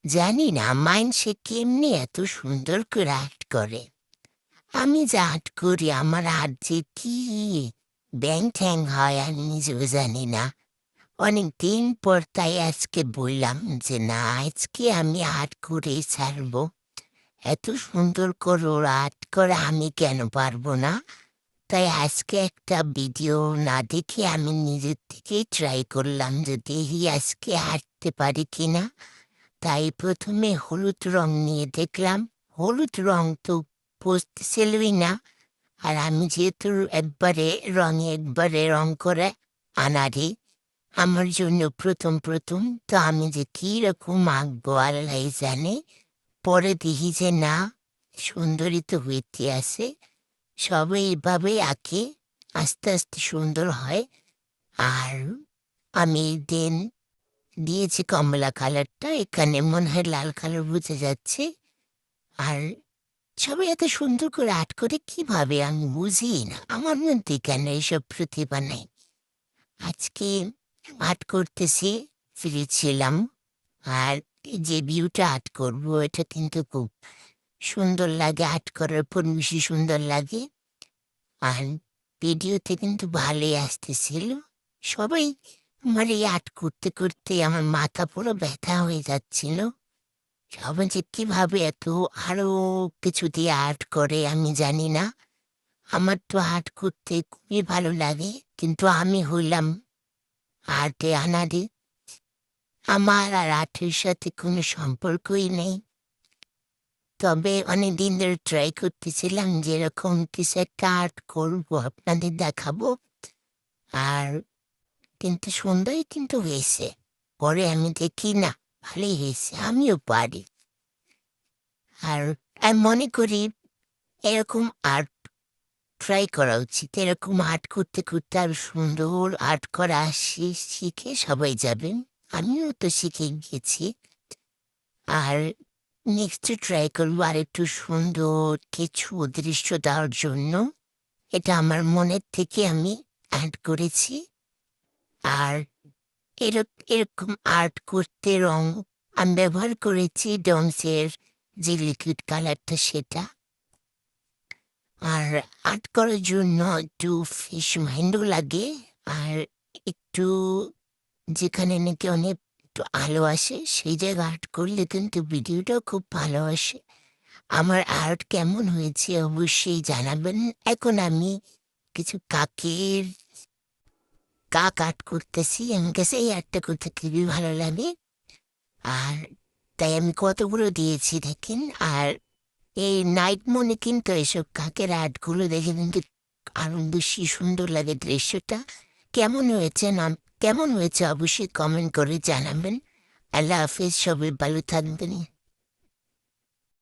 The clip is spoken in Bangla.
জানি না সে কেমনি এত সুন্দর করে আর্ট করে। আমি যে আর্ট করি আমার আর্ট যে কি ব্যাং ঠ্যাং হয় আমি নিজেও জানি না। অনেকদিন পর তাই আজকে বললাম যে না, আজকে আমি আর্ট করেই ছাড়বো। এত সুন্দর করে ওরা আর্ট করে, আমি কেন পারবো না? তাই আজকে একটা ভিডিও না দেখে আমি নিজের থেকেই ট্রাই করলাম যে দেখি আজকে আঁকতে পারি কিনা। তাই প্রথমে হলুদ রং নিয়ে দেখলাম। হলুদ রং তো বুঝতেছিলই না। আর আমি যেহেতু একবারে রং করে আনারি, আমার জন্য প্রথম প্রথম তো আমি যে কীরকম আঁকবো আল্লাহ জানে। পরে দেখি যে না, সুন্দরই তো হইতে আছে। সবাই এভাবেই আঁকে, আস্তে আস্তে সুন্দর হয়। আর আমি দেন দিয়েছি কমলা কালারটা, এখানে মনে হয় লাল কালার বোঝা যাচ্ছে। আর সবাই এত সুন্দর করে আর্ট করে কিভাবে আমি বুঝি না, আমার মধ্যে কেন এইসব প্রতিভা নেই। আজকে আর্ট করতেছি, ফ্রি ছিলাম। আর এই যে ভিউটা আর্ট করবো এটা কিন্তু খুব সুন্দর লাগে, আর্ট করার পর বেশি সুন্দর লাগে। আর ভিডিওতে কিন্তু ভালোই আসতেছিল। সবাই আমার এই আর্ট করতে করতে আমার মাথা পুরো ব্যথা হয়ে যাচ্ছিল। সবাই যে কিভাবে এত আরো কিছু দিয়ে আর্ট করে আমি জানি না। আমার তো আর্ট করতে খুবই ভালো লাগে, কিন্তু আমি হইলাম আর্টে আনাড়ি। আমার আর আর্টের সাথে কোনো সম্পর্কই নেই। তবে অনেকদিন ধরে ট্রাই করতেছিলাম যে এরকম কিছু একটা আর্ট করবো, আপনাদের দেখাবো। আর কিন্তু সুন্দরই কিন্তু হয়েছে। পরে আমি দেখি না, ভালোই হয়েছে, আমিও পারি। আর আমি মনে করি এরকম আর্ট ট্রাই করা উচিত। এরকম আর্ট করতে করতে আর সুন্দর আর্ট করা শিখে সবাই যাবেন। আমিও তো শিখে গেছি। আর নেক্সট ট্রাই করবো আর একটু সুন্দর কিছু দৃশ্য দেওয়ার জন্য। এটা আমার মনের থেকে আমি আর্ট করেছি। আর এরকম আর্ট করতে রং আমি ব্যবহার করেছি ডমসের যে লিকুইড কালারটা সেটা। আর আর্ট করার জন্য একটু ফ্রেশ মাইন্ডও লাগে। আর একটু যেখানে নাকি অনেক একটু আলো আসে সেই জায়গায় আর্ট করলে কিন্তু ভিডিওটাও খুব ভালো আসে। আমার আর্ট কেমন হয়েছে অবশ্যই জানাবেন। এখন আমি কিছু কাক আর্ট করতেছি, আমার কাছে এই আর্টটা করতে খুবই ভালো লাগে। আর তাই আমি কতগুলো দিয়েছি দেখেন। আর এই নাইট মনে কিন্তু এসব কাকের আর্টগুলো দেখে কিন্তু আরো বেশি সুন্দর লাগে দৃশ্যটা। কেমন হয়েছে অবশ্যই কমেন্ট করে জানাবেন। আল্লাহ হাফিজ, সবাই ভালো থাকবেন।